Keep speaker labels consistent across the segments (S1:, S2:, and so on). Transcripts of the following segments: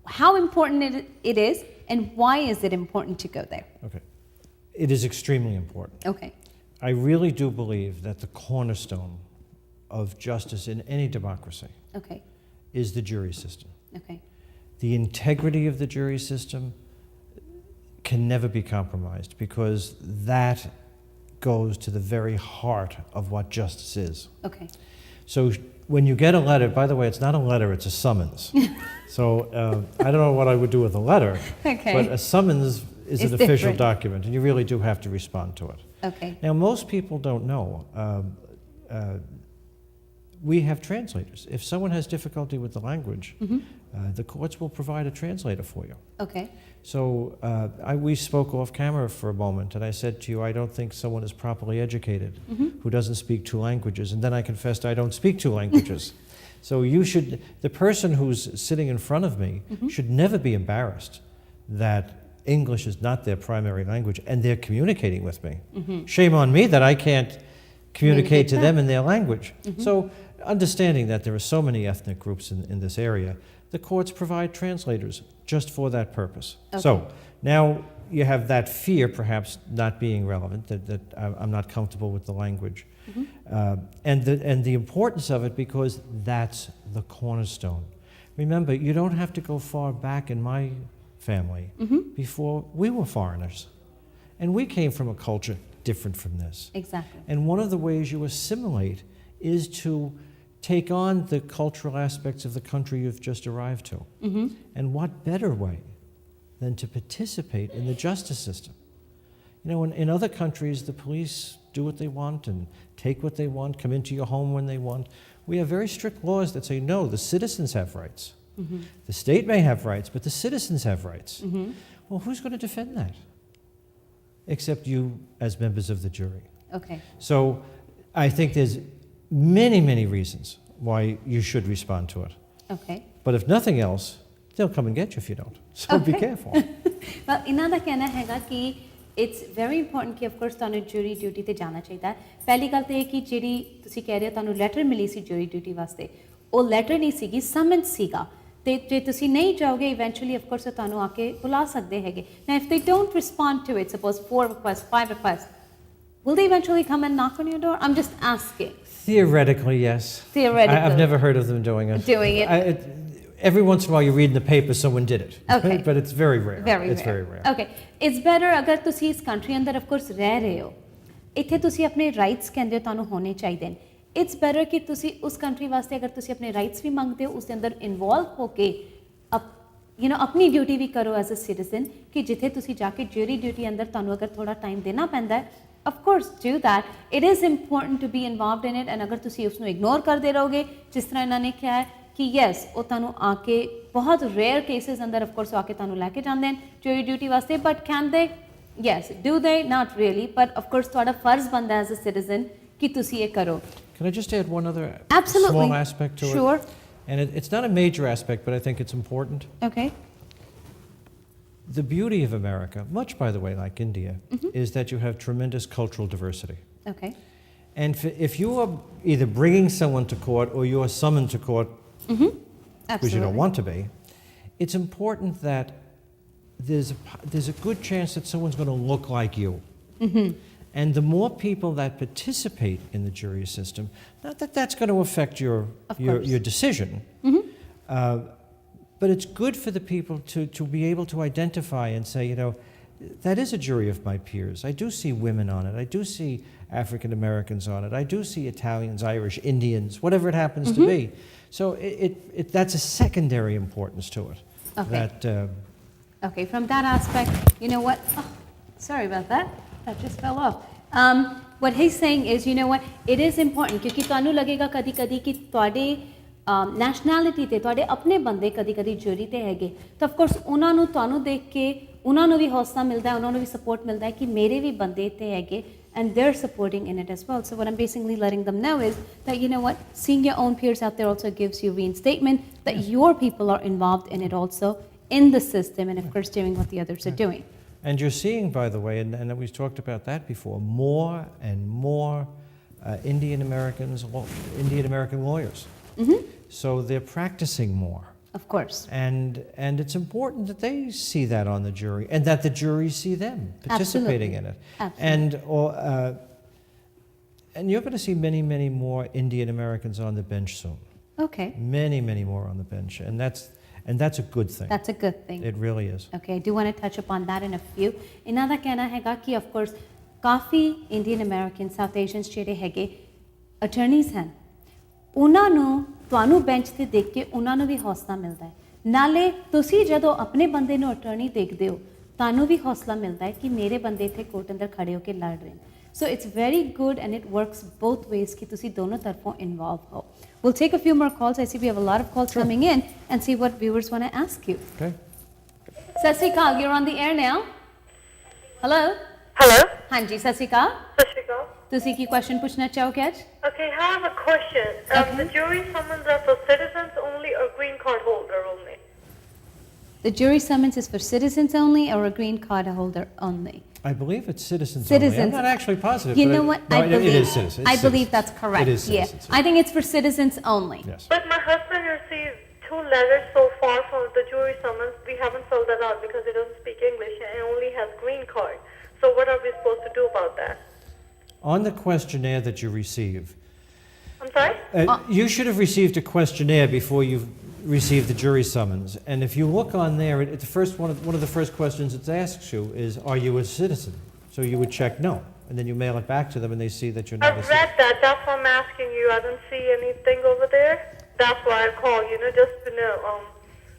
S1: how important it is, and why is it important to go there?
S2: Okay. It is extremely important.
S1: Okay.
S2: I really do believe that the cornerstone of justice in any democracy
S1: Okay.
S2: is the jury system.
S1: Okay.
S2: The integrity of the jury system can never be compromised because that goes to the very heart of what justice is.
S1: Okay.
S2: So when you get a letter, by the way, it's not a letter, it's a summons. So I don't know what I would do with a letter,
S1: Okay.
S2: but a summons is
S1: It's
S2: an official
S1: different.
S2: document, and you really do have to respond to it.
S1: Okay.
S2: Now, most people don't know. We have translators. If someone has difficulty with the language, the courts will provide a translator for you.
S1: Okay.
S2: So we spoke off camera for a moment, and I said to you, I don't think someone is properly educated who doesn't speak 2 languages. And then I confessed I don't speak 2 languages. So the person who's sitting in front of me should never be embarrassed that English is not their primary language and they're communicating with me. Shame on me that I can't communicate to them in their language. So understanding that there are so many ethnic groups in this area, the courts provide translators just for that purpose.
S1: Okay.
S2: So now you have that fear perhaps not being relevant, that I'm not comfortable with the language. And the importance of it, because that's the cornerstone. Remember, you don't have to go far back in my family before we were foreigners. And we came from a culture different from this.
S1: Exactly.
S2: And one of the ways you assimilate is to take on the cultural aspects of the country you've just arrived to. And what better way than to participate in the justice system? You know, in other countries, the police do what they want and take what they want, come into your home when they want. We have very strict laws that say, no, the citizens have rights. The state may have rights, but the citizens have rights. Well, who's going to defend that? Except you as members of the jury.
S1: Okay.
S2: So I think there's many, many reasons why you should respond to it.
S1: Okay.
S2: But if nothing else, they'll come and get you if you don't. So be careful.
S1: Well, ਇਹਨਾਂ ਦਾ ਕਹਿਣਾ ਹੈਗਾ ਕਿ it's very important ਕਿ of course ਤੁਹਾਨੂੰ jury duty ਤੇ ਜਾਣਾ ਚਾਹੀਦਾ ਹੈ। ਪਹਿਲੀ ਗੱਲ ਤਾਂ ਇਹ ਕਿ ਜਿਹੜੀ ਤੁਸੀਂ ਕਹਿ ਰਹੇ ਹੋ ਤੁਹਾਨੂੰ ਲੈਟਰ ਮਿਲੀ ਸੀ jury duty ਵਾਸਤੇ, ਉਹ ਲੈਟਰ ਨਹੀਂ ਸੀਗੀ, ਸਮਨ ਸੀਗਾ। ਤੇ ਜੇ ਤੁਸੀਂ ਨਹੀਂ ਜਾਓਗੇ eventually of course ਤੁਹਾਨੂੰ ਆ ਕੇ ਬੁਲਾ ਸਕਦੇ ਹੈਗੇ। Now if they don't respond to it, suppose 4 requests, 5 requests, will they eventually come and knock on your door? I'm just asking.
S2: Theoretically, yes.
S1: Theoretically.
S2: I've never heard of them doing it.
S1: Doing it.
S2: Every once in a while you read in the paper someone did it.
S1: Okay.
S2: But it's very rare.
S1: Very
S2: it's
S1: rare.
S2: very rare.
S1: Okay. It's better ਅਗਰ ਤੁਸੀਂ ਇਸ country ਅੰਦਰ of course ਰਹਿ ਰਹੇ ਹੋ, ਇੱਥੇ ਤੁਸੀਂ ਆਪਣੇ ਰਾਈਟਸ ਕਹਿੰਦੇ ਹੋ ਤੁਹਾਨੂੰ ਹੋਣੇ ਚਾਹੀਦੇ ਨੇ। ਇਟਸ ਬੈਟਰ ਕਿ ਤੁਸੀਂ ਉਸ ਕੰਟਰੀ ਵਾਸਤੇ ਅਗਰ ਤੁਸੀਂ ਆਪਣੇ ਰਾਈਟਸ ਵੀ ਮੰਗਦੇ ਹੋ ਉਸ ਦੇ ਅੰਦਰ ਇਨਵੋਲਵ ਹੋ ਕੇ ਆਪਣੀ ਡਿਊਟੀ ਵੀ ਕਰੋ ਐਜ਼ ਅ ਸਿਟੀਜ਼ਨ ਕਿ ਜਿੱਥੇ ਤੁਸੀਂ ਜਾ ਕੇ ਜੂਰੀ ਡਿਊਟੀ ਅੰਦਰ ਤੁਹਾਨੂੰ ਅਗਰ ਥੋੜਾ ਟਾਈਮ ਦੇਣਾ ਪੈਂਦਾ ਹੈ of course do that. It is important to be involved in it, and ਅਗਰ ਤੁਸੀਂ ਉਸ ਨੂੰ ਇਗਨੋਰ ਕਰਦੇ ਰਹੋਗੇ ਜਿਸ ਤਰ੍ਹਾਂ ਇਹਨਾਂ ਨੇ ਕਿਹਾ ਹੈ ਕਿ ਯੈਸ ਉਹ ਤੁਹਾਨੂੰ ਆ ਕੇ ਬਹੁਤ ਰੇਅਰ ਕੇਸਿਸ ਅੰਦਰ of course ਆ ਕੇ ਤੁਹਾਨੂੰ ਲੈ ਕੇ ਜਾਂਦੇ ਨੇ ਜੂਰੀ ਡਿਊਟੀ ਵਾਸਤੇ, ਬਟ ਕੈਨ ਦੇ ਯੈਸ ਡੂ ਦੇ ਨਾਟ ਰੀਅਲੀ, ਬਟ of course ਤੁਹਾਡਾ ਫਰਜ਼ ਬਣਦਾ ਐਜ਼ ਅ ਸਿਟੀਜ਼ਨ ਕਿ ਤੁਸੀਂ ਇਹ ਕਰੋ।
S2: Can I just add one other
S1: Absolutely.
S2: small aspect to it?
S1: Sure.
S2: And it's not a major aspect, but I think it's important.
S1: Okay.
S2: The beauty of America, much by the way like India, is that you have tremendous cultural diversity.
S1: Okay.
S2: And if you are either bringing someone to court or you are summoned to court, which you don't want to be, it's important that there's a good chance that someone's going to look like you. And the more people that participate in the jury system, not that that's going to affect your decision, but it's good for the people to be able to identify and say, you know, that is a jury of my peers. I do see women on it. I do see African Americans on it. I do see Italians, Irish, Indians, whatever it happens to be. So that's a secondary importance to it.
S1: Okay. Okay, from that aspect, you know what? Oh, sorry about that. That just fell off. What he's saying is, you know what? It is important क्योंकि ਤੁਹਾਨੂੰ ਲੱਗੇਗਾ ਕਦੀ ਕਦੀ ਕਿ ਤੁਹਾਡੇ nationality ਤੇ ਤੁਹਾਡੇ ਆਪਣੇ ਬੰਦੇ ਕਦੀ ਕਦੀ ਜੂਰੀ ਤੇ ਹੈਗੇ ਤਾਂ of course ਉਹਨਾਂ ਨੂੰ ਤੁਹਾਨੂੰ ਦੇਖ ਕੇ ਉਹਨਾਂ ਨੂੰ ਵੀ ਹੌਸਲਾ ਮਿਲਦਾ ਹੈ, ਉਹਨਾਂ ਨੂੰ ਵੀ ਸਪੋਰਟ ਮਿਲਦਾ ਹੈ ਕਿ ਮੇਰੇ ਵੀ ਬੰਦੇ ਇੱਥੇ ਹੈਗੇ, and they're supporting in it as well. So what I'm basically letting them know is that, you know what, seeing your own peers out there also gives you reinstatement that your people are involved in it also in the system, and of course doing what the others are doing.
S2: And you're seeing, by the way, and we've talked about that before, more and more Indian American lawyers. So they're practicing more.
S1: Of course.
S2: And it's important that they see that on the jury and that the jury see them participating in it.
S1: Absolutely.
S2: And you're going to see many, many more Indian Americans on the bench soon.
S1: Okay.
S2: Many, many more on the bench. And that's a good thing.
S1: That's a good thing.
S2: It really is.
S1: Okay, I do want to touch upon that in a few. ਇਹਨਾਂ ਦਾ ਕਹਿਣਾ ਹੈਗਾ ਕਿ of course coffee Indian American south Asians ਜਿਹੜੇ ਹੈਗੇ ਅਟਰਨੀਜ਼ ਹਨ ਉਹਨਾਂ ਨੂੰ ਤੁਹਾਨੂੰ ਬੈਂਚ ਤੇ ਦੇਖ ਕੇ ਉਹਨਾਂ ਨੂੰ ਵੀ ਹੌਸਲਾ ਮਿਲਦਾ ਹੈ ਨਾਲੇ ਤੁਸੀਂ ਜਦੋਂ ਆਪਣੇ ਬੰਦੇ ਨੂੰ ਅਟਰਨੀ ਦੇਖਦੇ ਹੋ ਤੁਹਾਨੂੰ ਵੀ ਹੌਸਲਾ ਮਿਲਦਾ ਹੈ ਕਿ ਮੇਰੇ ਬੰਦੇ ਇੱਥੇ ਕੋਰਟ ਅੰਦਰ ਖੜੇ ਹੋ ਕੇ ਲੜ ਰਹੇ ਨੇ So it's very good and it works both ways कि तुसी दोनों तरफों involve हो. We'll take a few more calls. I see we have a lot of calls coming in and see what viewers want to ask you.
S2: Okay.
S1: Sat Sri Akal, you're on the air now. Hello.
S3: Hello.
S1: Hanji, Sat Sri Akal.
S3: Sat Shri Akal.
S1: तुसी की question पूछना चाहोगे आज?
S3: Okay, I have a question.
S1: Okay.
S3: The jury summons are for citizens only or green card holder only?
S1: The jury summons is for citizens only or a green card holder only?
S2: I believe it's citizens only.
S1: Citizens.
S2: I'm not actually positive.
S1: You
S2: but
S1: know what?
S2: No,
S1: I believe,
S2: it is citizens.
S1: I believe that's correct.
S2: It is citizens.
S1: Yeah. I think it's for citizens only.
S2: Yes.
S3: But my husband received 2 letters so far from the jury summons. We haven't filled that out because he doesn't speak English and only has green card. So what are we supposed to do about that?
S2: On the questionnaire that you receive,
S3: I'm sorry?
S2: you should have received a questionnaire before you received the jury summons. And if you look on there, one of the first questions it asks you is, are you a citizen? So you would check no. And then you mail it back to them and they see that you're not a
S3: I've
S2: citizen.
S3: read that. That's why I'm asking you. I don't see anything over there. That's why I called, just to know.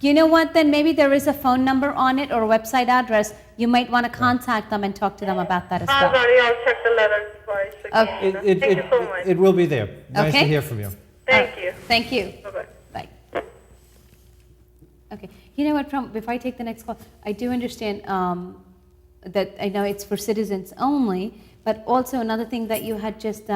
S1: You know what? Then maybe there is a phone number on it or a website address. You might want to contact them and talk to them about that as
S3: I'm
S1: well.
S3: sorry. I'll check the letters twice again. Thank you so much.
S2: It will be there. Nice
S1: Okay.
S2: to hear from you.
S3: Thank you.
S1: Thank you.
S3: Bye-bye.
S1: Bye. Okay. You know what? Before I take the next call, I do understand that I know it's for citizens only, but also another thing that you had just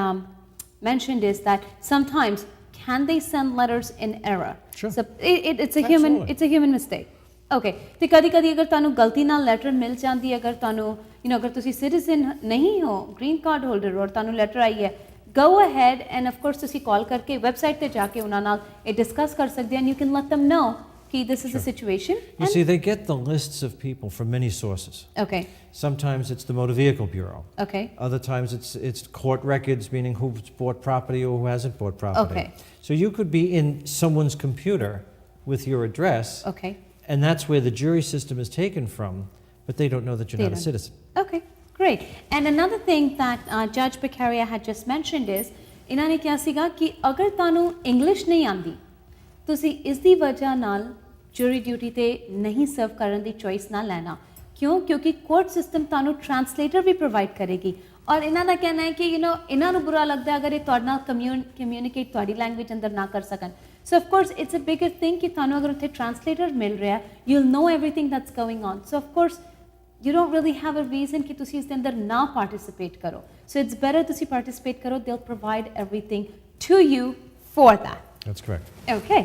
S1: mentioned is that sometimes can they send letters in error?
S2: Sure.
S1: So it's a
S2: Absolutely.
S1: human mistake. Okay. ਤੇ ਕਦੀ ਕਦੀ ਅਗਰ ਤੁਹਾਨੂੰ ਗਲਤੀ ਨਾਲ letter ਮਿਲ ਜਾਂਦੀ ਹੈ ਅਗਰ ਤੁਹਾਨੂੰ ਅਗਰ ਤੁਸੀਂ ਸਿਟੀਜ਼ਨ ਨਹੀਂ ਹੋ ਗ੍ਰੀਨ ਕਾਰਡ ਹੋਲਡਰ ਔਰ ਤੁਹਾਨੂੰ ਲੈਟਰ ਆਈ ਹੈ go ahead and of course ਤੁਸੀਂ ਕਾਲ ਕਰਕੇ ਵੈਬਸਾਈਟ ਤੇ ਜਾ ਕੇ ਉਹਨਾਂ ਨਾਲ ਇਹ ਡਿਸਕਸ ਕਰ ਸਕਦੇ ਹੋ and you can let them know this is the situation.
S2: You see, they get the lists of people from many sources.
S1: Okay.
S2: Sometimes it's the Motor Vehicle Bureau.
S1: Okay.
S2: Other times it's court records, meaning who's bought property or who hasn't bought property.
S1: Okay.
S2: So you could be in someone's computer with your address.
S1: Okay.
S2: And that's where the jury system is taken from, but they don't know that you're not a citizen.
S1: Okay, great. And another thing that Judge Bucaria had just mentioned is, ਇਹਨਾਂ ਨੇ ਕਿਹਾ ਸੀਗਾ ਕਿ ਅਗਰ ਤੁਹਾਨੂੰ English ਨਹੀਂ ਆਂਦੀ ਤੁਸੀਂ ਇਸ ਦੀ ਵਜ੍ਹਾ ਨਾਲ ਜੂਰੀ ਡਿਊਟੀ ਤੇ ਨਹੀਂ ਸਰਵ ਕਰਨ ਦੀ ਚੋਇਸ ਨਾ ਲੈਣਾ ਕਿਉਂ ਕਿਉਂਕਿ ਕੋਰਟ ਸਿਸਟਮ ਤੁਹਾਨੂੰ ਟਰਾਂਸਲੇਟਰ ਵੀ ਪ੍ਰੋਵਾਈਡ ਕਰੇਗੀ ਔਰ ਇਹਨਾਂ ਦਾ ਕਹਿਣਾ ਹੈ ਕਿ ਇਹਨਾਂ ਨੂੰ ਬੁਰਾ ਲੱਗਦਾ ਅਗਰ ਇਹ ਤੁਹਾਡੇ ਨਾਲ ਕਮਿਊਨੀਕੇਟ ਤੁਹਾਡੀ ਲੈਂਗੁਏਜ ਅੰਦਰ ਨਾ ਕਰ ਸਕਣ so of course it's a bigger thing ਕਿ ਤੁਹਾਨੂੰ ਅਗਰ ਉੱਥੇ ਟਰਾਂਸਲੇਟਰ ਮਿਲ ਰਿਹਾ you will know everything that's going on so of course you don't really have a reason ਕਿ ਤੁਸੀਂ ਇਸ ਦੇ ਅੰਦਰ ਨਾ ਪਾਰਟਿਸਿਪੇਟ ਕਰੋ so it's better ਤੁਸੀਂ ਪਾਰਟਿਸਿਪੇਟ ਕਰੋ they'll provide everything to you for that.
S2: That's correct.
S1: Okay.